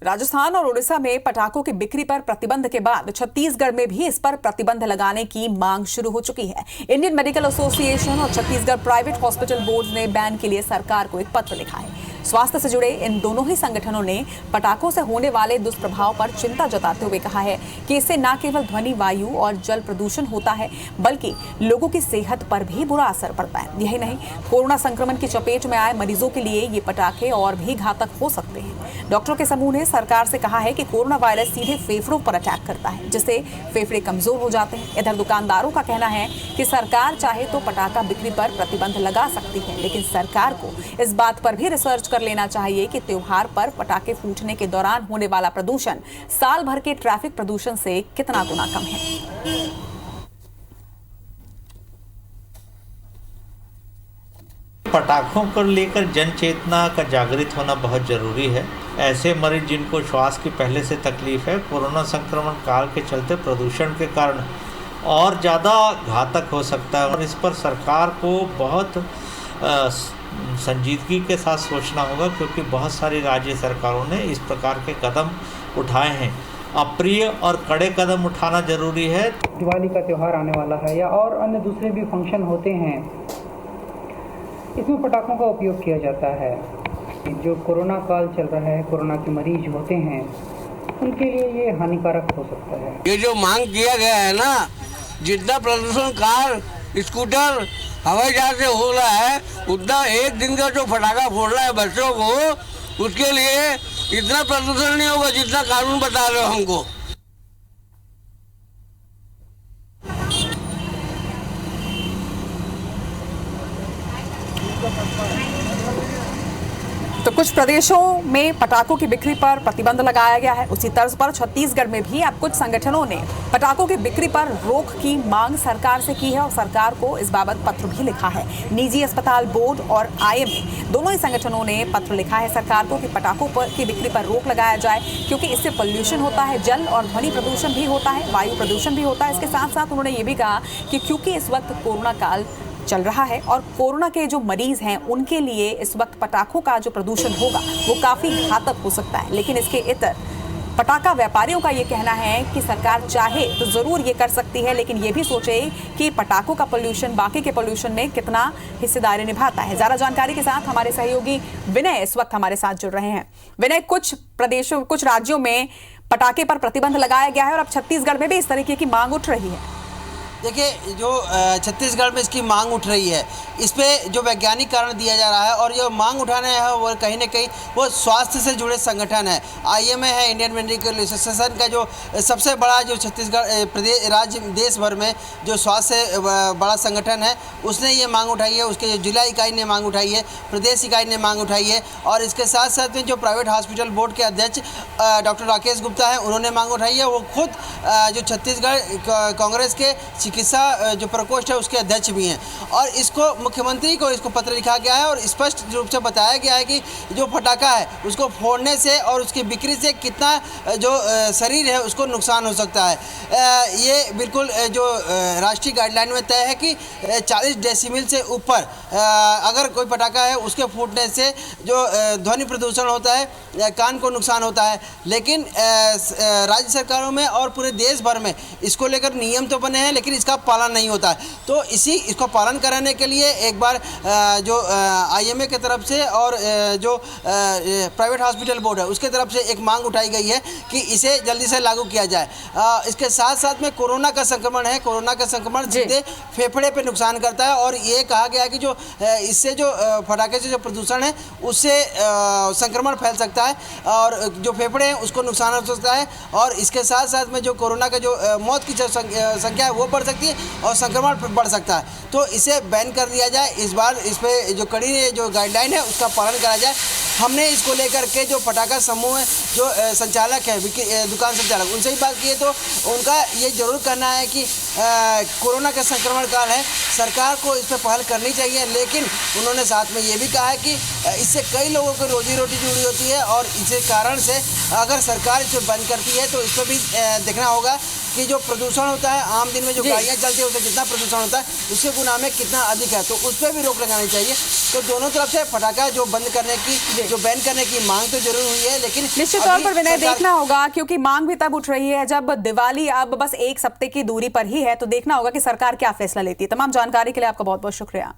राजस्थान और ओडिशा में पटाखों की बिक्री पर प्रतिबंध के बाद छत्तीसगढ़ में भी इस पर प्रतिबंध लगाने की मांग शुरू हो चुकी है। इंडियन मेडिकल एसोसिएशन और छत्तीसगढ़ प्राइवेट हॉस्पिटल बोर्ड ने बैन के लिए सरकार को एक पत्र लिखा है। स्वास्थ्य से जुड़े इन दोनों ही संगठनों ने पटाखों से होने वाले दुष्प्रभाव पर चिंता जताते हुए कहा है कि इससे न केवल ध्वनि, वायु और जल प्रदूषण होता है, बल्कि लोगों की सेहत पर भी बुरा असर पड़ता है। यही नहीं, कोरोना संक्रमण की चपेट में आए मरीजों के लिए ये पटाखे और भी घातक हो सकते हैं। डॉक्टरों के समूह ने सरकार से कहा है कि कोरोना वायरस सीधे फेफड़ों पर अटैक करता है, जिससे फेफड़े कमजोर हो जाते हैं। इधर दुकानदारों का कहना है कि सरकार चाहे तो पटाखा बिक्री पर प्रतिबंध लगा सकती है, लेकिन सरकार को इस बात पर भी रिसर्च कर लेना चाहिए कि त्योहार पर पटाखे फूटने के दौरान होने वाला प्रदूषण साल भर के ट्रैफिक प्रदूषण से कितना गुना कम है। पटाखों को लेकर जन चेतना का जागृत होना बहुत ज़रूरी है। ऐसे मरीज जिनको श्वास की पहले से तकलीफ है, कोरोना संक्रमण काल के चलते प्रदूषण के कारण और ज़्यादा घातक हो सकता है और इस पर सरकार को बहुत संजीदगी के साथ सोचना होगा, क्योंकि बहुत सारी राज्य सरकारों ने इस प्रकार के कदम उठाए हैं। अप्रिय और कड़े कदम उठाना जरूरी है। दिवाली का त्यौहार आने वाला है या और अन्य दूसरे भी फंक्शन होते हैं, इसमें पटाखों का उपयोग किया जाता है। जो कोरोना काल चल रहा है, कोरोना के मरीज होते हैं, उनके लिए ये हानिकारक हो सकता है। ये जो मांग किया गया है ना, जितना प्रदूषण कार, स्कूटर, हवाई जहाज से हो रहा है, उतना एक दिन का जो पटाखा फोड़ रहा है बच्चों को, उसके लिए इतना प्रदूषण नहीं होगा जितना कानून बता रहे हो हमको। तो कुछ प्रदेशों में पटाखों की बिक्री पर प्रतिबंध लगाया गया है। उसी तर्ज पर छत्तीसगढ़ में भी अब कुछ संगठनों ने पटाखों की बिक्री पर रोक की मांग सरकार से की है और सरकार को इस बाबत पत्र भी लिखा है। निजी अस्पताल बोर्ड और IMA दोनों ही संगठनों ने पत्र लिखा है सरकार को कि पटाखों की बिक्री पर रोक लगाया जाए, क्योंकि इससे पॉल्यूशन होता है, जल और ध्वनि प्रदूषण भी होता है, वायु प्रदूषण भी होता है। इसके साथ साथ उन्होंने ये भी कहा कि क्योंकि इस वक्त कोरोना काल चल रहा है और कोरोना के जो मरीज हैं उनके लिए इस वक्त पटाखों का जो प्रदूषण होगा वो काफी घातक हो सकता है। लेकिन इसके इतर पटाखा व्यापारियों का ये कहना है कि सरकार चाहे तो जरूर ये कर सकती है, लेकिन ये भी सोचे कि पटाखों का पोल्यूशन बाकी के पोल्यूशन में कितना हिस्सेदारी निभाता है। ज्यादा जानकारी के साथ हमारे सहयोगी विनय इस वक्त हमारे साथ जुड़ रहे हैं। विनय, कुछ राज्यों में पटाखे पर प्रतिबंध लगाया गया है और अब छत्तीसगढ़ में भी इस तरीके की मांग उठ रही है। देखिए, जो छत्तीसगढ़ में इसकी मांग उठ रही है, इस पे जो वैज्ञानिक कारण दिया जा रहा है और जो मांग उठाने हैं वो कहीं ना कहीं वो स्वास्थ्य से जुड़े संगठन है। IMA है, इंडियन मेडिकल एसोसिएशन का जो सबसे बड़ा जो छत्तीसगढ़ प्रदेश राज्य देश भर में जो स्वास्थ्य से बड़ा संगठन है, उसने ये मांग उठाई है। उसके जो जिला इकाई ने मांग उठाई है, प्रदेश इकाई ने मांग उठाई है और इसके साथ साथ में जो प्राइवेट हॉस्पिटल बोर्ड के अध्यक्ष डॉक्टर राकेश गुप्ता हैं, उन्होंने मांग उठाई है। वो खुद जो छत्तीसगढ़ कांग्रेस के चिकित्सा जो प्रकोष्ठ है उसके अध्यक्ष भी हैं और इसको मुख्यमंत्री को इसको पत्र लिखा गया है और स्पष्ट रूप से बताया गया है कि जो पटाखा है उसको फोड़ने से और उसकी बिक्री से कितना जो शरीर है उसको नुकसान हो सकता है। ये बिल्कुल जो राष्ट्रीय गाइडलाइन में तय है कि 40 डेसिबल से ऊपर अगर कोई पटाखा है उसके फूटने से जो ध्वनि प्रदूषण होता है, कान को नुकसान होता है। लेकिन राज्य सरकारों में और पूरे देश भर में इसको लेकर नियम तो बने हैं, लेकिन इसका पालन नहीं होता है। तो इसको पालन कराने के लिए एक बार जो IMA की तरफ से और जो प्राइवेट हॉस्पिटल बोर्ड है उसके तरफ से एक मांग उठाई गई है कि इसे जल्दी से लागू किया जाए। इसके साथ साथ में कोरोना का संक्रमण है, कोरोना का संक्रमण सीधे फेफड़े पे नुकसान करता है और ये कहा गया है कि जो इससे जो पटाखे से जो प्रदूषण है उससे संक्रमण फैल सकता है और जो फेफड़े हैं उसको नुकसान हो सकता है और इसके साथ साथ में जो कोरोना का जो मौत की जो संख्या है वो बढ़ सकती है और संक्रमण बढ़ सकता है। तो इसे बैन कर दिया जाए। इस बार इस पे जो कड़ी जो गाइडलाइन है उसका पालन करा जाए। हमने इसको लेकर के जो पटाखा समूह जो संचालक है, दुकान संचालक, उनसे ही बात की है तो उनका ये जरूर कहना है कि कोरोना का संक्रमण काल है, सरकार को इस पर पहल करनी चाहिए। लेकिन उन्होंने साथ में ये भी कहा है कि इससे कई लोगों की रोजी रोटी जुड़ी होती है और इसी कारण से अगर सरकार इसे बंद करती है तो इस पर भी देखना होगा कि जो प्रदूषण होता है आम दिन में जो गाड़ियाँ चलती है उससे जितना प्रदूषण होता है उसके गुना में कितना अधिक है, तो उस पर भी रोक लगानी चाहिए। तो दोनों तरफ से पटाखा जो बंद करने की जो बैन करने की मांग तो जरूर हुई है, लेकिन निश्चित तौर पर विनय देखना होगा, क्योंकि मांग भी तब उठ रही है जब दिवाली अब बस एक सप्ताह की दूरी पर ही है, तो देखना होगा कि सरकार क्या फैसला लेती है। तमाम जानकारी के लिए आपका बहुत बहुत शुक्रिया।